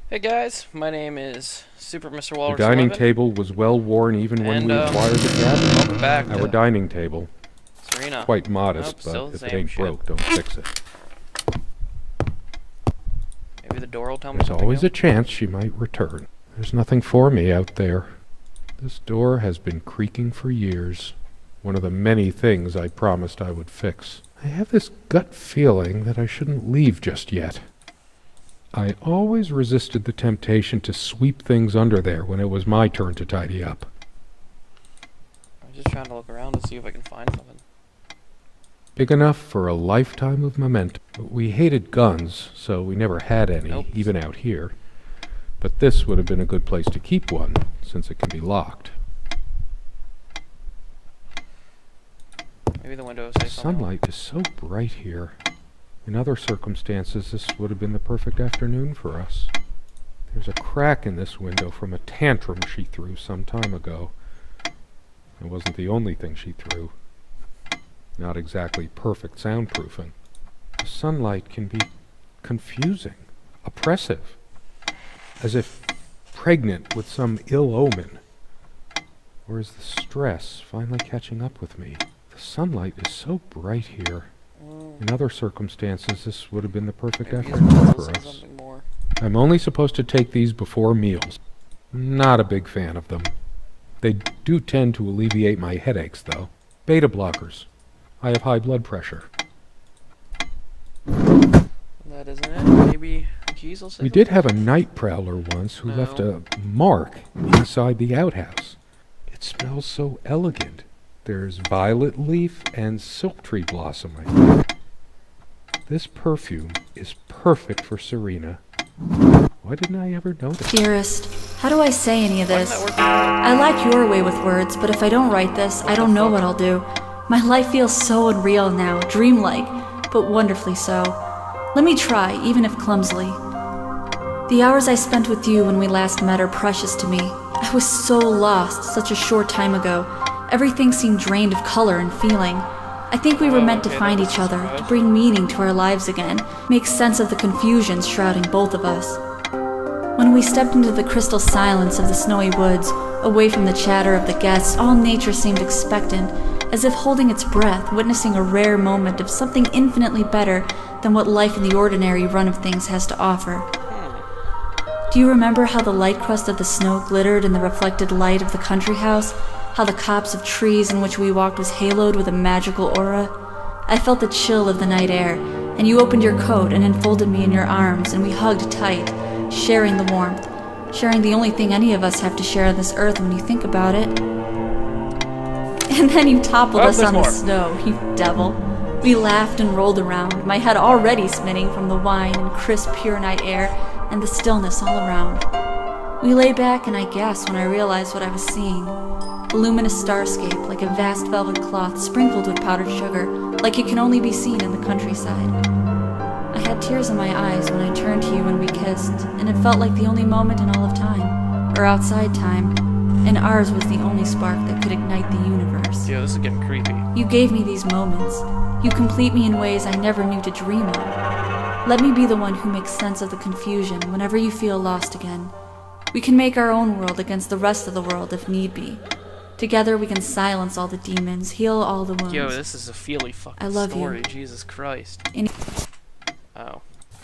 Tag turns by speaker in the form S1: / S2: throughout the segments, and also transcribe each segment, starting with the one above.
S1: Hey guys, my name is Super Mr.
S2: The
S1: Walrus
S2: dining
S1: 11,
S2: table was well worn even when
S1: and
S2: we acquired the cabin.
S1: welcome back
S2: Our
S1: to
S2: dining table.
S1: Serena.
S2: Quite modest,
S1: Nope,
S2: but
S1: still the
S2: if it
S1: same
S2: ain't
S1: shit.
S2: broke, don't fix it.
S1: Maybe the door will tell me
S2: There's
S1: something
S2: always
S1: new.
S2: a chance she might return. There's nothing for me out there. This door has been creaking for years. One of the many things I promised I would fix. I have this gut feeling that I shouldn't leave just yet. I always resisted the temptation to sweep things under there when it was my turn to tidy up.
S1: I'm just trying to look around to see if I can find something.
S2: Big enough for a lifetime of memento. We hated guns, so we never had any,
S1: Nope.
S2: even out here. But this would have been a good place to keep one, since it can be locked.
S1: Maybe the window will
S2: The
S1: say something.
S2: sunlight is so bright here. In other circumstances, this would have been the perfect afternoon for us. There's a crack in this window from a tantrum she threw some time ago. It wasn't the only thing she threw. Not exactly perfect soundproofing. The sunlight can be confusing, oppressive, as if pregnant with some ill omen. Or is the stress finally catching up with me? The sunlight is so bright here. In other circumstances, this would have been the perfect
S1: Maybe
S2: afternoon
S1: will
S2: for
S1: say
S2: us.
S1: something more.
S2: I'm only supposed to take these before meals. Not a big fan of them. They do tend to alleviate my headaches, though. Beta blockers. I have high blood pressure.
S1: That isn't it. Maybe the keys will say
S2: We
S1: something.
S2: did have a night prowler once who left a mark inside the outhouse. It smells so elegant. There's violet leaf and silk tree blossoming. This perfume is perfect for Serena. Why didn't I ever notice?
S3: Dearest, how do I say any of
S1: Why
S3: this?
S1: didn't that work?
S3: I like your way with words, but if I don't write this, I don't know what I'll do. My life feels so unreal now, dreamlike, but wonderfully so. Let me try, even if clumsily. The hours I spent with you when we last met are precious to me. I was so lost such a short time ago. Everything seemed drained of color and feeling. I think we were meant to find each other, to bring meaning to our lives again, make sense of the confusion shrouding both of us. When we stepped into the crystal silence of the snowy woods, away from the chatter of the guests, all nature seemed expectant, as if holding its breath, witnessing a rare moment of something infinitely better than what life in the ordinary run of things has to offer. Do you remember how the light crust of the snow glittered in the reflected light of the country house? How the copse of trees in which we walked was haloed with a magical aura? I felt the chill of the night air, and you opened your coat and enfolded me in your arms, and we hugged tight, sharing the warmth, sharing the only thing any of us have to share on this earth when you think about it. And then you toppled us
S1: there's
S3: on the
S1: more.
S3: snow, you devil. We laughed and rolled around, my head already spinning from the wine and crisp, pure night air, and the stillness all around. We lay back, and I gasped when I realized what I was seeing. A luminous starscape, like a vast velvet cloth sprinkled with powdered sugar, like it can only be seen in the countryside. I had tears in my eyes when I turned to you and we kissed, and it felt like the only moment in all of time, or outside time, and ours was the only spark that could ignite the universe.
S1: Yo, this is getting creepy.
S3: You gave me these moments. You complete me in ways I never knew to dream of. Let me be the one who makes sense of the confusion whenever you feel lost again. We can make our own world against the rest of the world if need be. Together we can silence all the demons, heal all the wounds.
S1: Yo, this is a feely fucking
S3: I love
S1: story.
S3: you.
S1: Jesus Christ. Oh.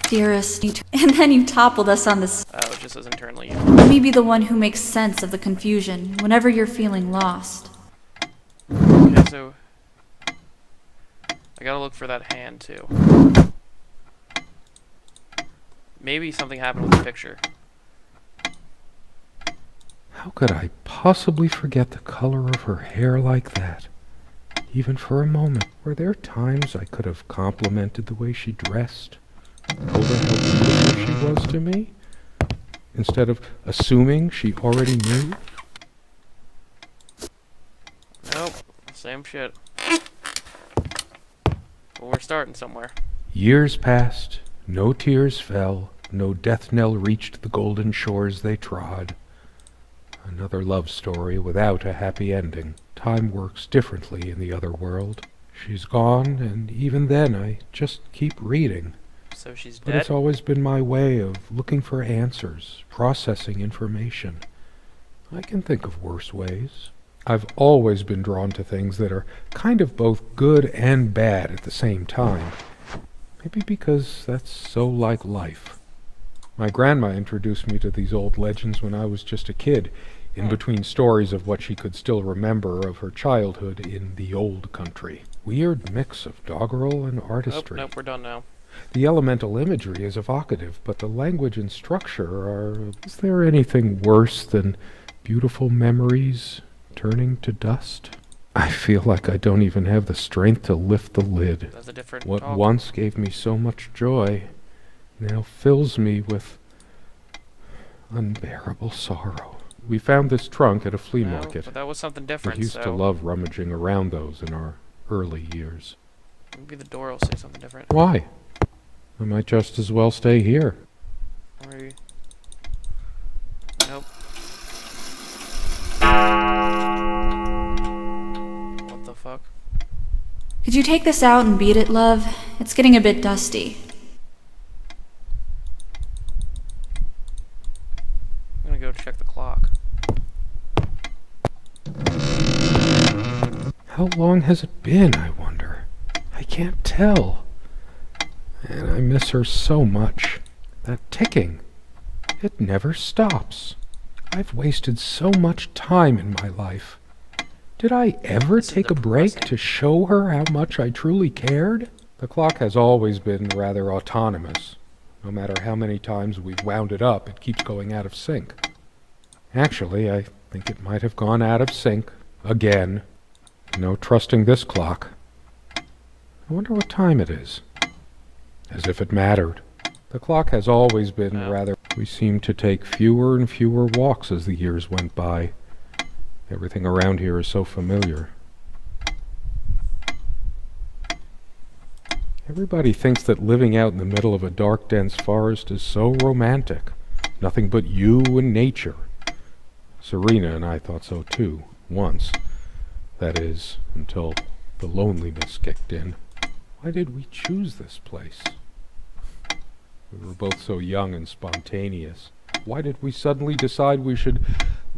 S3: Dearest, and then you toppled us on this.
S1: Oh, it just says internally.
S3: Let me be the one who makes sense of the confusion whenever you're feeling lost.
S1: Okay, so I gotta look for that hand too. Maybe something happened with the picture.
S2: How could I possibly forget the color of her hair like that? Even for a moment. Were there times I could have complimented the way she dressed? Told her how beautiful she was to me? Instead of assuming she already knew?
S1: Nope, same shit. Well, we're starting somewhere.
S2: Years passed, no tears fell, no death knell reached the golden shores they trod. Another love story without a happy ending. Time works differently in the other world. She's gone, and even then I just keep reading.
S1: So she's
S2: But
S1: dead?
S2: it's always been my way of looking for answers, processing information. I can think of worse ways. I've always been drawn to things that are kind of both good and bad at the same time. Maybe because that's so like life. My grandma introduced me to these old legends when I was just a kid, in between stories of what she could still remember of her childhood in the old country. Weird mix of doggerel and artistry.
S1: Nope, we're done now.
S2: The elemental imagery is evocative, but the language and structure are... Is there anything worse than beautiful memories turning to dust? I feel like I don't even have the strength to lift the lid.
S1: That's a different
S2: What
S1: talk.
S2: once gave me so much joy now fills me with unbearable sorrow. We found this trunk at a flea
S1: No,
S2: market.
S1: but that was something
S2: We
S1: different,
S2: used
S1: so
S2: to love rummaging around those in our early years.
S1: maybe the door will say something different.
S2: Why? I might just as well stay here.
S1: Or maybe... Nope. What the fuck?
S3: Could you take this out and beat it, love? It's getting a bit dusty.
S1: I'm gonna go check the clock.
S2: How long has it been, I wonder? I can't tell. And I miss her so much. That ticking. It never stops. I've wasted so much time in my life. Did I ever
S1: This is
S2: take a break
S1: depressing.
S2: to show her how much I truly cared? The clock has always been rather autonomous. No matter how many times we've wound it up, it keeps going out of sync. Actually, I think it might have gone out of sync again. No trusting this clock. I wonder what time it is. As if it mattered. The clock has always been
S1: No.
S2: rather... We seemed to take fewer and fewer walks as the years went by. Everything around here is so familiar. Everybody thinks that living out in the middle of a dark, dense forest is so romantic. Nothing but you and nature. Serena and I thought so too, once. That is, until the loneliness kicked in. Why did we choose this place? We were both so young and spontaneous. Why did we suddenly decide we should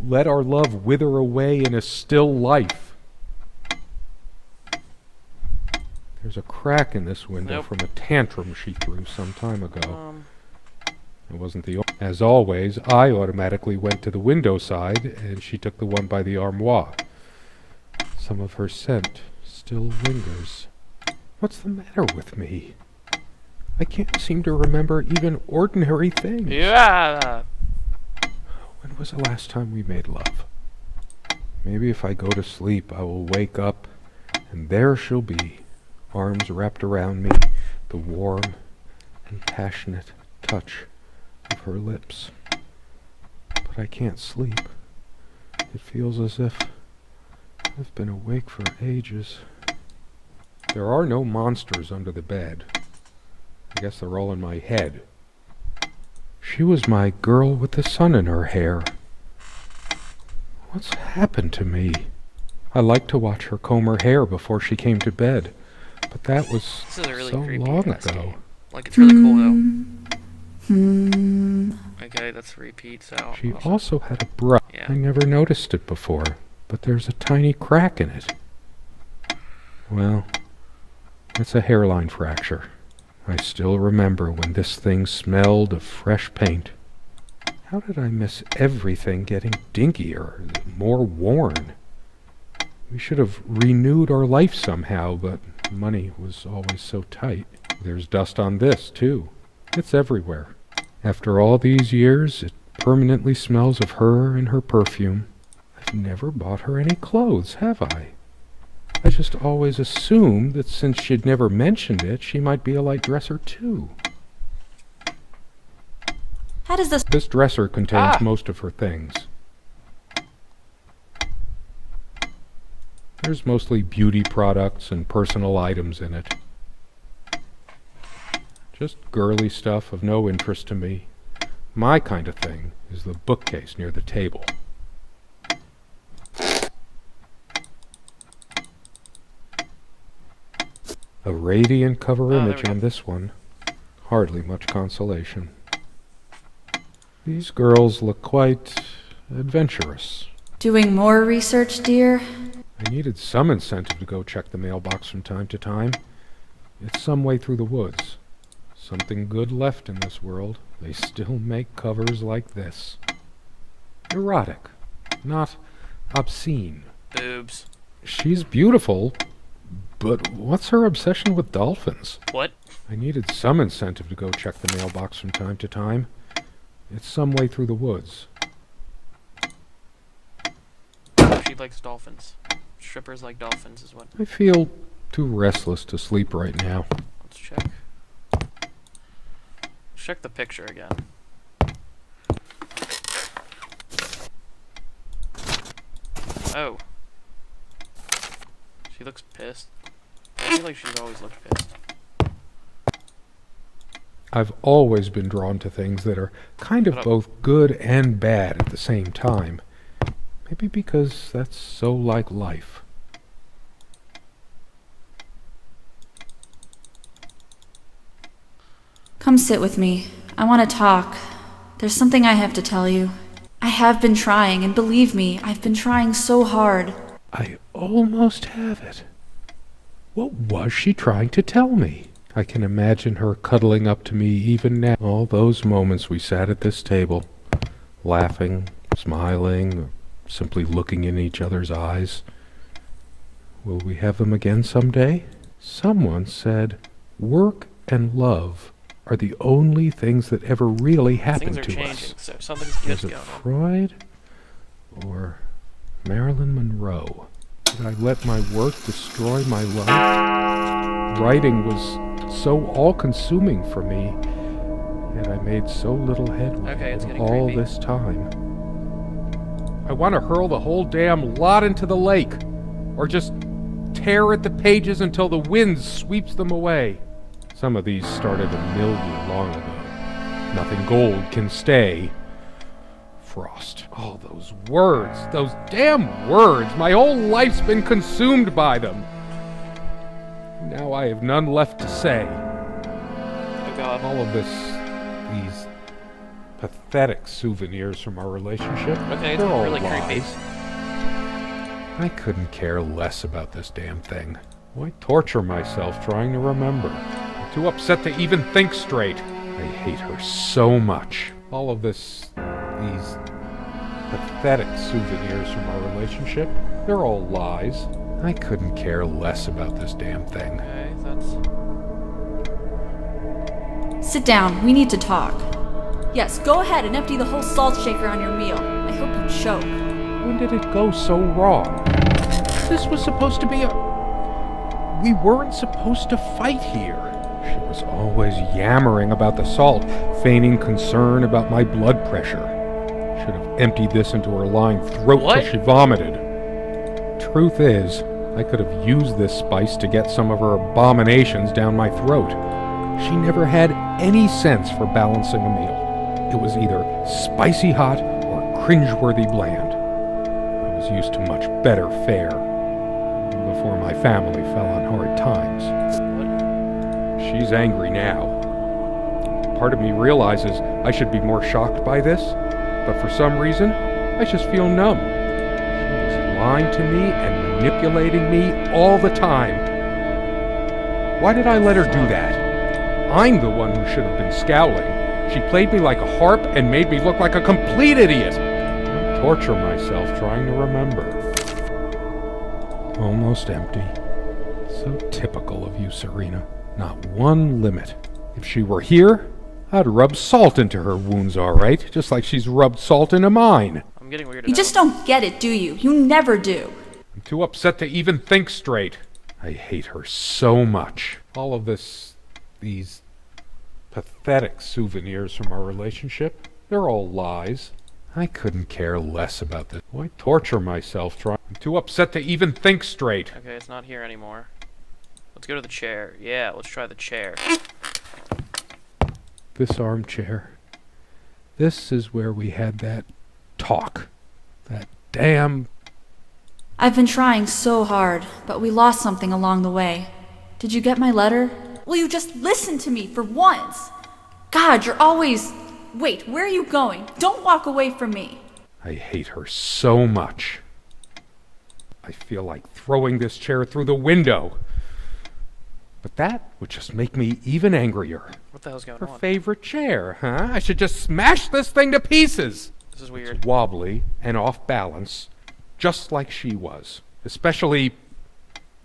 S2: let our love wither away in a still life? There's a crack in this window
S1: Nope.
S2: from a tantrum she threw some time ago. It wasn't the... As always, I automatically went to the window side, and she took the one by the armoire. Some of her scent still lingers. What's the matter with me? I can't seem to remember even ordinary things.
S1: Yeah!
S2: When was the last time we made love? Maybe if I go to sleep, I will wake up, and there she'll be, arms wrapped around me, the warm and passionate touch of her lips. But I can't sleep. It feels as if I've been awake for ages. There are no monsters under the bed. I guess they're all in my head. She was my girl with the sun in her hair. What's happened to me? I liked to watch her comb her hair before she came to bed, but that was
S1: This is a really
S2: so
S1: creepy
S2: long
S1: ass
S2: ago.
S1: game. Like, it's really cool,
S3: Hmm.
S1: though. Okay, that's a repeat, so...
S2: She also had a brush.
S1: Yeah.
S2: I never noticed it before, but there's a tiny crack in it. Well, it's a hairline fracture. I still remember when this thing smelled of fresh paint. How did I miss everything getting dinkier, more worn? We should have renewed our life somehow, but money was always so tight. There's dust on this, too. It's everywhere. After all these years, it permanently smells of her and her perfume. I've never bought her any clothes, have I? I just always assumed that since she'd never mentioned it, she might be a light dresser, too.
S3: How does this...
S2: This dresser contains most of her things. There's mostly beauty products and personal items in it. Just girly stuff of no interest to me. My kind of thing is the bookcase near the table. A radiant cover
S1: Oh, there
S2: image
S1: we
S2: on
S1: go.
S2: this one. Hardly much consolation. These girls look quite adventurous.
S3: Doing more research, dear?
S2: I needed some incentive to go check the mailbox from time to time. It's some way through the woods. Something good left in this world. They still make covers like this. Erotic, not obscene.
S1: Boobs.
S2: She's beautiful, but what's her obsession with dolphins?
S1: What?
S2: I needed some incentive to go check the mailbox from time to time. It's some way through the woods.
S1: She likes dolphins. Strippers like dolphins is what.
S2: I feel too restless to sleep right now.
S1: Let's check. Check the picture again. Oh. She looks pissed. I feel like she's always looked pissed.
S2: I've always been drawn to things that are kind of both good and bad at the same time. Maybe because that's so like life.
S3: Come sit with me. I want to talk. There's something I have to tell you. I have been trying, and believe me, I've been trying so hard.
S2: I almost have it. What was she trying to tell me? I can imagine her cuddling up to me even now. All those moments we sat at this table, laughing, smiling, or simply looking in each other's eyes. Will we have them again someday? Someone said, work and love are the only things that ever really happen
S1: Things are
S2: to
S1: changing,
S2: us.
S1: so something's good
S2: Was it
S1: going on.
S2: Freud or Marilyn Monroe? Did I let my work destroy my life? Writing was so all-consuming for me, yet I made so little headway
S1: Okay, it's
S2: in
S1: getting
S2: all
S1: creepy.
S2: this time. I want to hurl the whole damn lot into the lake, or just tear at the pages until the wind sweeps them away. Some of these started a million long ago. Nothing gold can stay. Frost. All those words, those damn words. My whole life's been consumed by them. Now I have none left to say.
S1: Oh god.
S2: All of these pathetic souvenirs from our relationship.
S1: Okay, it's
S2: they're all
S1: really creepy.
S2: lies. I couldn't care less about this damn thing. Why torture myself trying to remember? I'm too upset to even think straight. I hate her so much. All of these pathetic souvenirs from our relationship, they're all lies. I couldn't care less about this damn thing.
S1: Okay, that's...
S3: Sit down. We need to talk. Yes, go ahead and empty the whole salt shaker on your meal. I hope you choke.
S2: When did it go so wrong? This was supposed to be We weren't supposed to fight here. She was always yammering about the salt, feigning concern about my blood pressure. Should have emptied this into her lying throat till she vomited. Truth is, I could have used this spice to get some of her abominations down my throat. She never had any sense for balancing a meal. It was either spicy hot or cringeworthy bland. I was used to much better fare before my family fell on hard times. She's angry now. Part of me realizes I should be more shocked by this, but for some reason, I just feel numb. She was lying to me and manipulating me all the time. Why did I let her do that? I'm the one who should have been scowling. She played me like a harp and made me look like a complete idiot. I torture myself trying to remember. Almost empty. So typical of you, Serena. Not one limit. If she were here, I'd rub salt into her wounds, all right, just like she's rubbed salt into mine.
S1: I'm getting weirded
S3: You
S1: out.
S3: just don't get it, do you? You never do.
S2: I'm too upset to even think straight. I hate her so much. All of these pathetic souvenirs from our relationship, they're all lies. I couldn't care less about this. Why torture myself trying? I'm too upset to even think straight.
S1: Okay, it's not here anymore. Let's go to the chair. Yeah, let's try the chair.
S2: This armchair. This is where we had that talk. That damn...
S3: I've been trying so hard, but we lost something along the way. Did you get my letter? Will you just listen to me for once? God, you're always... Wait, where are you going? Don't walk away from me.
S2: I hate her so much. I feel like throwing this chair through the window. But that would just make me even angrier.
S1: What the hell's going
S2: Her
S1: on?
S2: favorite chair, huh? I should just smash this thing to pieces.
S1: This is weird.
S2: It's wobbly and off balance, just like she was. Especially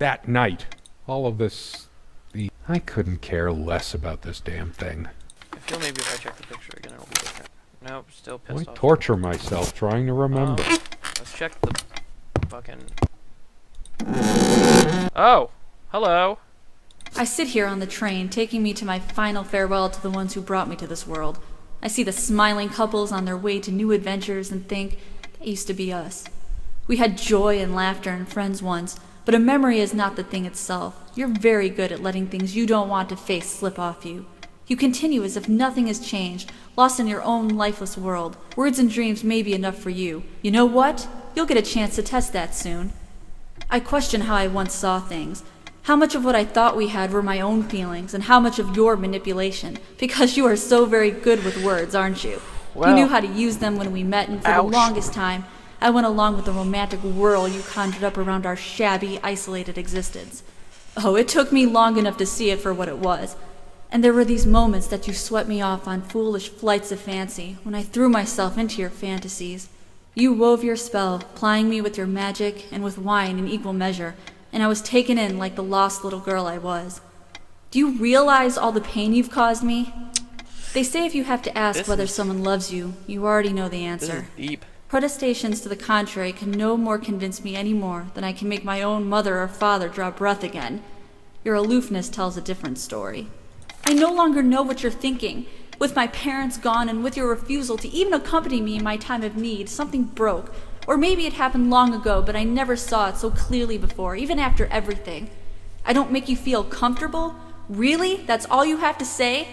S2: that night. All of this... I couldn't care less about this damn thing.
S1: I feel maybe if I check the picture again, it'll be different. Nope, still
S2: Why
S1: pissed off.
S2: torture myself trying to remember?
S1: Let's check the fucking... Oh! Hello!
S3: I sit here on the train, taking me to my final farewell to the ones who brought me to this world. I see the smiling couples on their way to new adventures and think, that used to be us. We had joy and laughter and friends once, but a memory is not the thing itself. You're very good at letting things you don't want to face slip off you. You continue as if nothing has changed, lost in your own lifeless world. Words and dreams may be enough for you. You know what? You'll get a chance to test that soon. I question how I once saw things. How much of what I thought we had were my own feelings, and how much of your manipulation. Because you are so very good with words, aren't you?
S1: Well,
S3: you knew how to use them when we met, and for
S1: ouch.
S3: the longest time, I went along with the romantic whirl you conjured up around our shabby, isolated existence. Oh, it took me long enough to see it for what it was. And there were these moments that you swept me off on foolish flights of fancy, when I threw myself into your fantasies. You wove your spell, plying me with your magic and with wine in equal measure, and I was taken in like the lost little girl I was. Do you realize all the pain you've caused me? They say if you have to ask whether someone loves you, you already know the
S1: This
S3: answer.
S1: is deep.
S3: Protestations to the contrary can no more convince me any more than I can make my own mother or father draw breath again. Your aloofness tells a different story. I no longer know what you're thinking. With my parents gone and with your refusal to even accompany me in my time of need, something broke. Or maybe it happened long ago, but I never saw it so clearly before, even after everything. I don't make you feel comfortable? Really? That's all you have to say?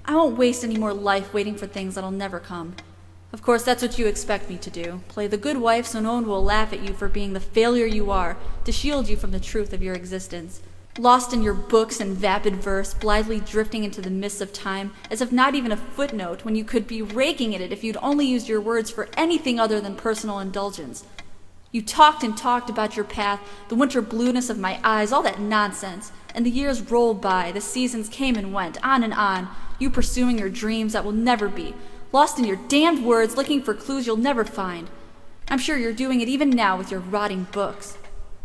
S3: I won't waste any more life waiting for things that'll never come. Of course, that's what you expect me to do. Play the good wife so no one will laugh at you for being the failure you are, to shield you from the truth of your existence. Lost in your books and vapid verse, blithely drifting into the mists of time, as if not even a footnote when you could be raking at it if you'd only used your words for anything other than personal indulgence. You talked and talked about your path, the winter blueness of my eyes, all that nonsense. And the years rolled by, the seasons came and went, on and on, you pursuing your dreams that will never be, lost in your damned words, looking for clues you'll never find. I'm sure you're doing it even now with your rotting books.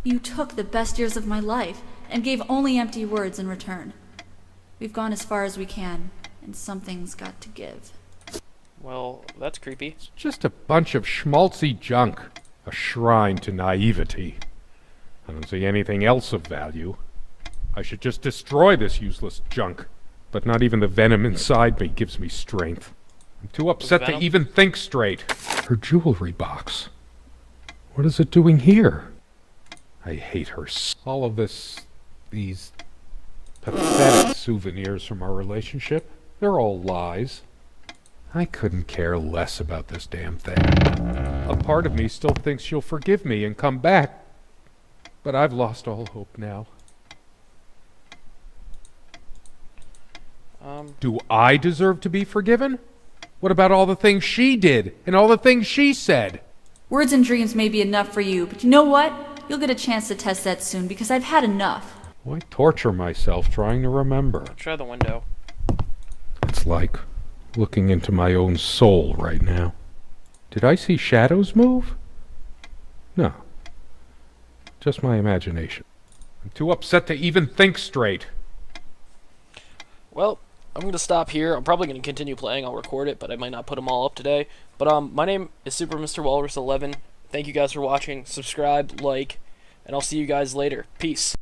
S3: You took the best years of my life, and gave only empty words in return. We've gone as far as we can, and something's got to give.
S1: Well, that's creepy.
S2: It's just a bunch of schmaltzy junk. A shrine to naivety. I don't see anything else of value. I should just destroy this useless junk. But not even the venom inside me gives me strength. I'm too upset to
S1: venom?
S2: even think straight. Her jewelry box. What is it doing here? I hate her. All of these pathetic souvenirs from our relationship, they're all lies. I couldn't care less about this damn thing. A part of me still thinks she'll forgive me and come back, but I've lost all hope now. Do I deserve to be forgiven? What about all the things she did and all the things she said?
S3: Words and dreams may be enough for you, but you know what? You'll get a chance to test that soon, because I've had enough.
S2: Why torture myself trying to remember?
S1: Try the window.
S2: It's like looking into my own soul right now. Did I see shadows move? No. Just my imagination. I'm too upset to even think straight.
S1: Well, I'm going to stop here. I'm probably going to continue playing. I'll record it, but I might not put them all up today. But my name is Super Mr. Walrus 11. Thank you guys for watching. Subscribe, like, and I'll see you guys later. Peace.